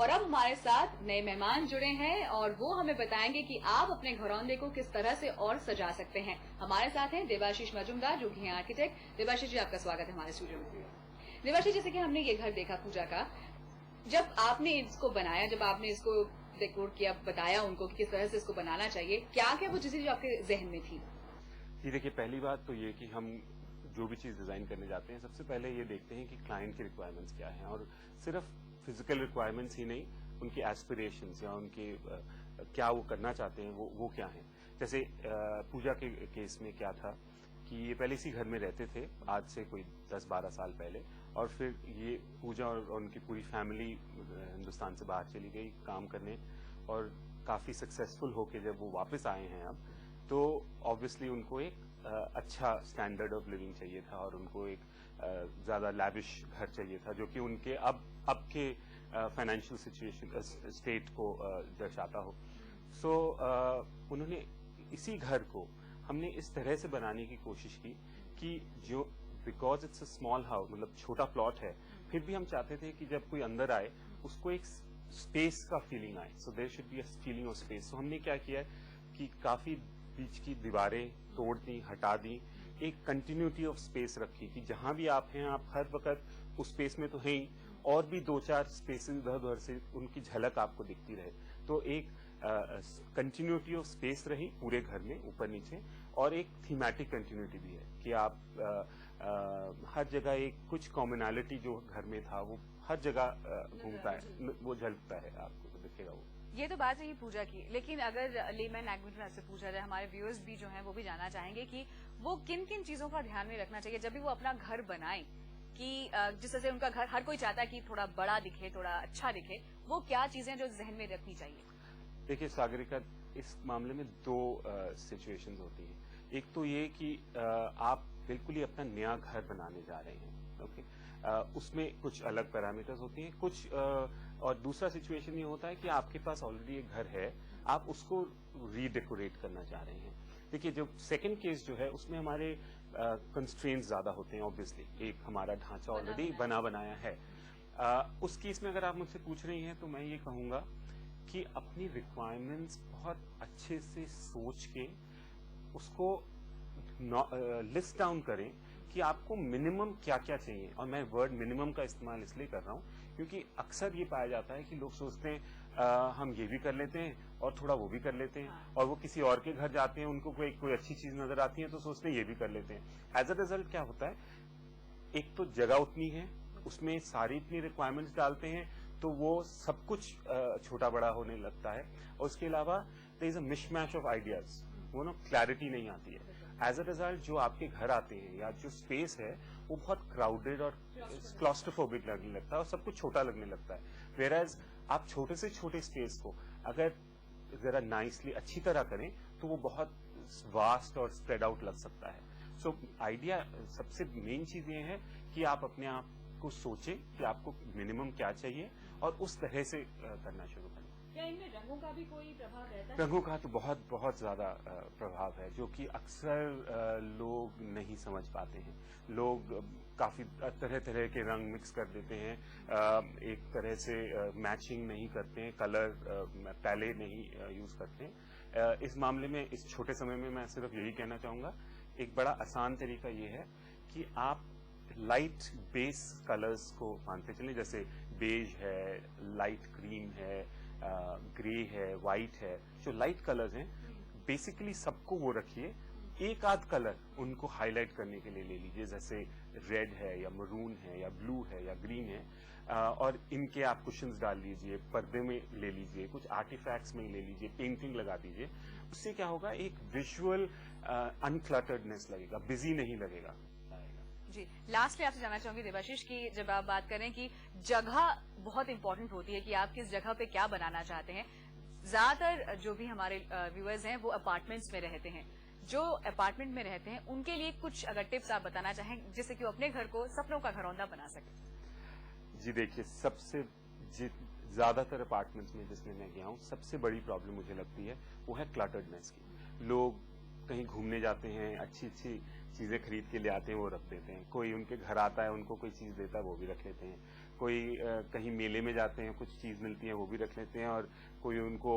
और अब हमारे साथ नए मेहमान जुड़े हैं और वो हमें बताएंगे कि आप अपने घरौंदे को किस तरह से और सजा सकते हैं। हमारे साथ हैं देवाशीष मजूमदार, जो कि हैं आर्किटेक्ट। देवाशीष जी, आपका स्वागत है हमारे स्टूडियो में। देवाशीष, जैसे कि हमने ये घर देखा पूजा का, जब आपने इसको बनाया, जब आपने इसको डेकोर किया, बताया उनको कि किस तरह से इसको बनाना चाहिए, क्या क्या वो चीजें जो आपके जहन में थी? जी देखिए, पहली बात तो ये कि हम जो भी चीज डिजाइन करने जाते हैं, सबसे पहले ये देखते हैं कि क्लाइंट की रिक्वायरमेंट्स क्या हैं, और सिर्फ फिजिकल रिक्वायरमेंट्स ही नहीं, उनकी एस्पिरेशंस या उनके क्या वो करना चाहते हैं वो क्या हैं। जैसे पूजा के केस में क्या था कि ये पहले इसी घर में रहते थे, आज से कोई 10-12 साल पहले, और फिर ये पूजा और उनकी पूरी फैमिली हिंदुस्तान से बाहर चली गई काम करने, और काफी सक्सेसफुल होके जब वो वापस आए हैं अब, तो ऑब्वियसली उनको एक अच्छा स्टैंडर्ड ऑफ लिविंग चाहिए था, और उनको एक ज्यादा लैविश घर चाहिए था, जो कि उनके अब के फाइनेंशियल सिचुएशन स्टेट को दर्शाता हो। सो उन्होंने इसी घर को हमने इस तरह से बनाने की कोशिश की कि जो because it's a small house, मतलब छोटा प्लॉट है, फिर भी हम चाहते थे कि जब कोई अंदर आए उसको एक स्पेस का फीलिंग आए। So there should be a feeling of space. So हमने क्या किया कि काफी बीच की दीवारें तोड़ दी, हटा दी, एक कंटिन्यूटी ऑफ स्पेस रखी कि जहां भी आप हैं, आप हर वक्त उस स्पेस में तो हैं ही, और भी 2-4 स्पेसेस इधर उधर से उनकी झलक आपको दिखती रहे। तो एक कंटिन्यूटी ऑफ स्पेस रही पूरे घर में ऊपर नीचे, और एक थीमेटिक कंटिन्यूटी भी है कि आप हर जगह एक कुछ कॉमनैलिटी जो घर में था वो हर जगह घूमता है, वो झलकता है, आपको तो दिखेगा वो। ये तो बात रही पूजा की, लेकिन अगर लेमैन लैंग्वेज में से पूछा जाए, हमारे व्यूअर्स भी जो हैं वो भी जानना चाहेंगे कि वो किन किन चीजों का ध्यान में रखना चाहिए जब भी वो अपना घर बनाएं, कि जिस तरह से उनका घर हर कोई चाहता है कि थोड़ा बड़ा दिखे, थोड़ा अच्छा दिखे, वो क्या चीजें जो जहन में रखनी चाहिए? देखिए सागरिका, इस मामले में 2 सिचुएशंस होती हैं। एक तो ये कि आप बिल्कुल ही अपना नया घर बनाने जा रहे हैं, ओके, उसमें कुछ अलग पैरामीटर्स होती हैं, कुछ और दूसरा सिचुएशन ये होता है कि आपके पास ऑलरेडी एक घर है, आप उसको रीडेकोरेट करना चाह रहे हैं। देखिए, जो सेकंड केस जो है उसमें हमारे कंस्ट्रेंट्स ज्यादा होते हैं। ऑब्वियसली एक हमारा ढांचा ऑलरेडी बना बनाया है। उस केस में अगर आप मुझसे पूछ रही हैं तो मैं ये कहूंगा कि अपनी रिक्वायरमेंट्स बहुत अच्छे से सोच के उसको लिस्ट डाउन करें कि आपको मिनिमम क्या क्या चाहिए। और मैं वर्ड मिनिमम का इस्तेमाल इसलिए कर रहा हूं क्योंकि अक्सर ये पाया जाता है कि लोग सोचते हैं हम ये भी कर लेते हैं और थोड़ा वो भी कर लेते हैं, और वो किसी और के घर जाते हैं, उनको कोई अच्छी चीज नजर आती है तो सोचते हैं ये भी कर लेते हैं। एज अ रिजल्ट क्या होता है, एक तो जगह उतनी है, उसमें सारी इतनी रिक्वायरमेंट्स डालते हैं तो वो सब कुछ छोटा बड़ा होने लगता है, और उसके अलावा there is a mishmash of ideas, वो ना क्लैरिटी नहीं आती है। एज अ रिजल्ट जो आपके घर आते हैं या जो स्पेस है वो बहुत क्राउडेड और क्लॉस्ट्रोफोबिक लगने लगता है, और सब कुछ छोटा लगने लगता है। वेयरएज आप छोटे से छोटे स्पेस को अगर जरा नाइसली अच्छी तरह करें तो वो बहुत वास्ट और स्प्रेड आउट लग सकता है। सो आइडिया, सबसे मेन चीज ये है कि आप अपने आप को सोचें कि आपको मिनिमम क्या चाहिए और उस तरह से करना शुरू करें। क्या इनमें रंगों का भी कोई प्रभाव रहता है? रंगों का तो बहुत बहुत ज्यादा प्रभाव है, जो कि अक्सर लोग नहीं समझ पाते हैं। लोग काफी तरह तरह के रंग मिक्स कर देते हैं, एक तरह से मैचिंग नहीं करते हैं, कलर पैलेट नहीं यूज करते हैं। इस मामले में, इस छोटे समय में मैं सिर्फ यही कहना चाहूंगा, एक बड़ा आसान तरीका ये है कि आप लाइट बेस कलर्स को मानते चलें। जैसे बेज है, लाइट क्रीम है, ग्रे है, व्हाइट है, जो लाइट कलर्स हैं बेसिकली सबको वो रखिए। एक आध कलर उनको हाईलाइट करने के लिए ले लीजिए, जैसे रेड है या मरून है या ब्लू है या ग्रीन है, और इनके आप कुशंस डाल लीजिए, पर्दे में ले लीजिए, कुछ आर्टिफैक्ट्स में ले लीजिए, पेंटिंग लगा दीजिए। उससे क्या होगा, एक विजुअल अनक्लटर्डनेस लगेगा, बिजी नहीं लगेगा। जी, लास्टली आपसे जानना चाहूंगी देवाशीष की, जब आप बात करें कि जगह बहुत इंपॉर्टेंट होती है कि आप किस जगह पे क्या बनाना चाहते हैं। ज्यादातर जो भी हमारे व्यूअर्स हैं वो अपार्टमेंट्स में रहते हैं, जो अपार्टमेंट में रहते हैं उनके लिए कुछ अगर टिप्स आप बताना चाहें जिससे कि वो अपने घर को सपनों का घरौंदा बना सके। जी देखिए, सबसे ज्यादातर अपार्टमेंट्स में जिसमें मैं गया हूँ, सबसे बड़ी प्रॉब्लम मुझे लगती है वो है क्लटर्डनेस की। लोग कहीं घूमने जाते हैं, अच्छी अच्छी चीजें खरीद के ले आते हैं, वो रख देते हैं। कोई उनके घर आता है, उनको कोई चीज देता है, वो भी रख लेते हैं। कोई कहीं मेले में जाते हैं, कुछ चीज मिलती है वो भी रख लेते हैं, और कोई उनको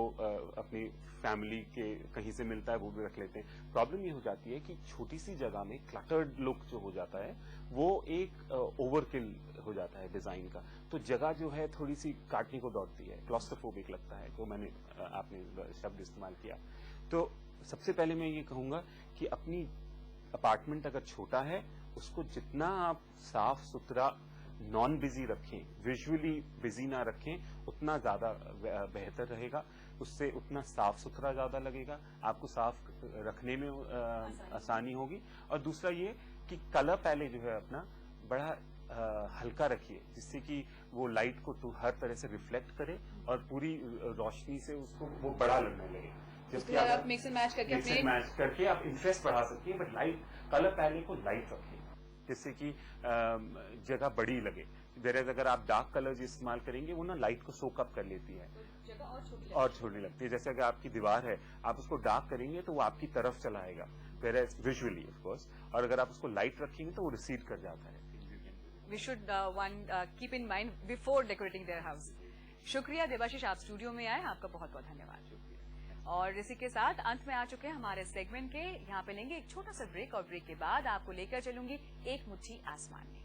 अपनी फैमिली के कहीं से मिलता है वो भी रख लेते हैं। प्रॉब्लम ये हो जाती है कि छोटी सी जगह में क्लटर्ड लुक जो हो जाता है वो एक ओवरकिल हो जाता है डिजाइन का, तो जगह जो है थोड़ी सी काटने को दौड़ती है, क्लॉस्ट्रोफोबिक लगता है, तो मैंने आपने शब्द इस्तेमाल किया। तो सबसे पहले मैं ये कहूंगा कि अपनी अपार्टमेंट अगर छोटा है उसको जितना आप साफ सुथरा नॉन बिजी रखें, विजुअली बिजी ना रखें, उतना ज्यादा बेहतर रहेगा, उससे उतना साफ सुथरा ज्यादा लगेगा, आपको साफ रखने में आसानी होगी। और दूसरा ये कि कलर पैलेट जो है अपना बड़ा हल्का रखिए, जिससे कि वो लाइट को तो हर तरह से रिफ्लेक्ट करे और पूरी रोशनी से उसको वो बड़ा लगने लगे। जबकि आप मिक्स एंड मैच करके आप इंटरेस्ट बढ़ा सकती है, बट लाइट कलर पैलेट को लाइट रखिए जिससे कि जगह बड़ी लगे। वेरएज़ अगर आप डार्क कलर्स इस्तेमाल करेंगे वो ना लाइट को सोक अप कर लेती है और छोटी लगती है। जैसे अगर आपकी दीवार है, आप उसको डार्क करेंगे तो वो आपकी तरफ चला आएगा, वेरएज़ विजुअली ऑफ कोर्स, और अगर आप उसको लाइट रखेंगे तो वो रिसीड कर जाता है। We should keep in mind before decorating their house. शुक्रिया देवाशीष, आप स्टूडियो में आए, आपका बहुत बहुत धन्यवाद। और इसी के साथ अंत में आ चुके हैं हमारे सेगमेंट के। यहाँ पे लेंगे एक छोटा सा ब्रेक और ब्रेक के बाद आपको लेकर चलूंगी एक मुट्ठी आसमान में।